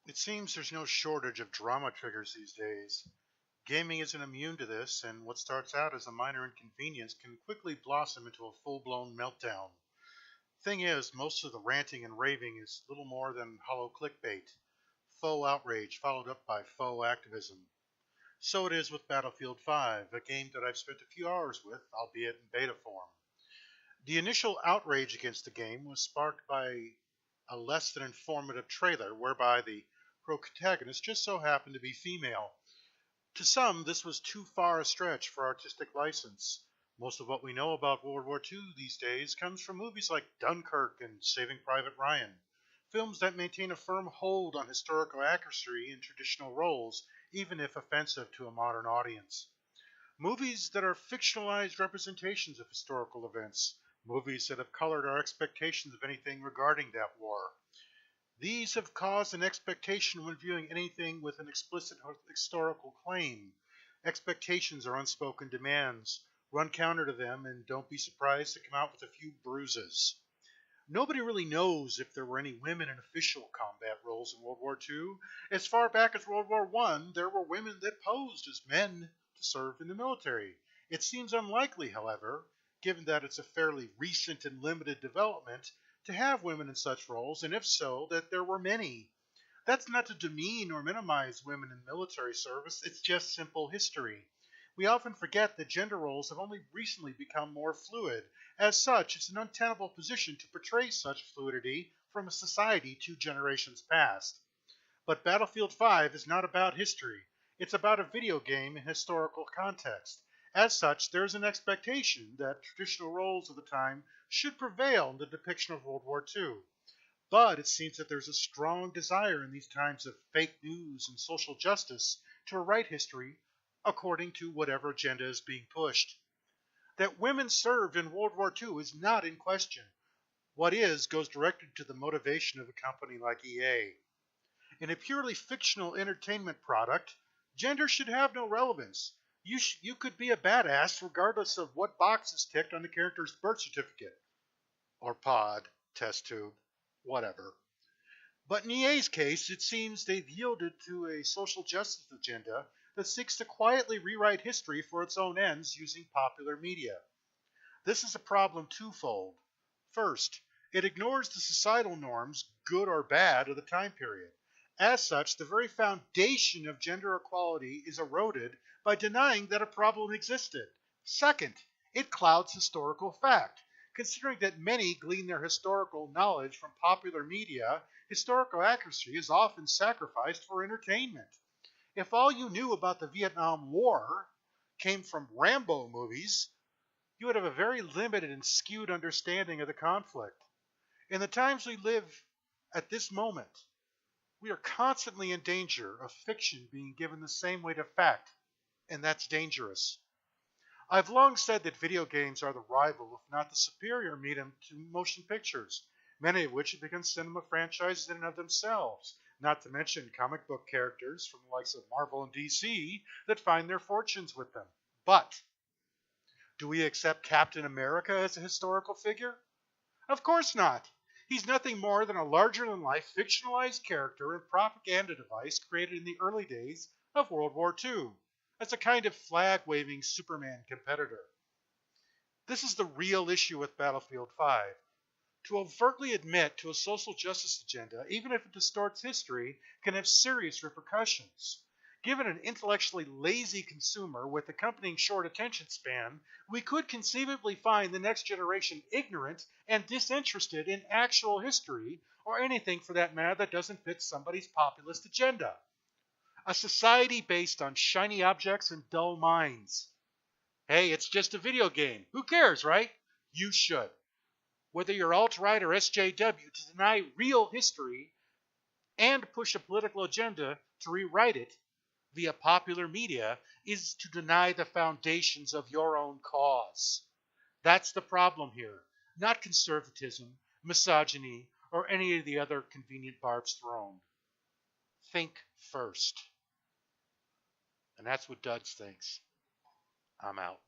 It seems there's no shortage of drama triggers these days. Gaming isn't immune to this, and what starts out as a minor inconvenience can quickly blossom into a full blown meltdown. Thing is, most of the ranting and raving is little more than hollow clickbait, faux outrage followed up by faux activism. So it is with Battlefield 5, a game that I've spent a few hours with, albeit in beta form. The initial outrage against the game was sparked by a less than informative trailer whereby the protagonist just so happened to be female. To some, this was too far a stretch for artistic license. Most of what we know about World War II these days comes from movies like Dunkirk and Saving Private Ryan, films that maintain a firm hold on historical accuracy in traditional roles, even if offensive to a modern audience. Movies that are fictionalized representations of historical events, movies that have colored our expectations of anything regarding that war. These have caused an expectation when viewing anything with an explicit historical claim. Expectations are unspoken demands. Run counter to them and don't be surprised to come out with a few bruises. Nobody really knows if there were any women in official combat roles in World War II. As far back as World War I, there were women that posed as men to serve in the military. It seems unlikely, however, given that it's a fairly recent and limited development, to have women in such roles, and if so, that there were many. That's not to demean or minimize women in military service, it's just simple history. We often forget that gender roles have only recently become more fluid. As such, it's an untenable position to portray such fluidity from a society 2 generations past. But Battlefield 5 is not about history. It's about a video game in historical context. As such, there is an expectation that traditional roles of the time should prevail in the depiction of World War II. But it seems that there's a strong desire in these times of fake news and social justice to rewrite history according to whatever agenda is being pushed. That women served in World War II is not in question. What is goes directly to the motivation of a company like EA. In a purely fictional entertainment product, gender should have no relevance. You could be a badass regardless of what box is ticked on the character's birth certificate. Or pod, test tube, whatever. But in EA's case, it seems they've yielded to a social justice agenda that seeks to quietly rewrite history for its own ends using popular media. This is a problem twofold. First, it ignores the societal norms, good or bad, of the time period. As such, the very foundation of gender equality is eroded by denying that a problem existed. Second, it clouds historical fact. Considering that many glean their historical knowledge from popular media, historical accuracy is often sacrificed for entertainment. If all you knew about the Vietnam War came from Rambo movies, you would have a very limited and skewed understanding of the conflict. In the times we live at this moment, we are constantly in danger of fiction being given the same weight of fact, and that's dangerous. I've long said that video games are the rival, if not the superior medium to motion pictures, many of which have become cinema franchises in and of themselves, not to mention comic book characters from the likes of Marvel and DC that find their fortunes with them. But do we accept Captain America as a historical figure? Of course not. He's nothing more than a larger-than-life fictionalized character and propaganda device created in the early days of World War II as a kind of flag-waving Superman competitor. This is the real issue with Battlefield 5. To overtly admit to a social justice agenda, even if it distorts history, can have serious repercussions. Given an intellectually lazy consumer with accompanying short attention span, we could conceivably find the next generation ignorant and disinterested in actual history, or anything for that matter that doesn't fit somebody's populist agenda. A society based on shiny objects and dull minds. Hey, it's just a video game. Who cares, right? You should. Whether you're alt-right or SJW, to deny real history and push a political agenda to rewrite it via popular media is to deny the foundations of your own cause. That's the problem here, not conservatism, misogyny, or any of the other convenient barbs thrown. Think first. And that's what Duds thinks. I'm out.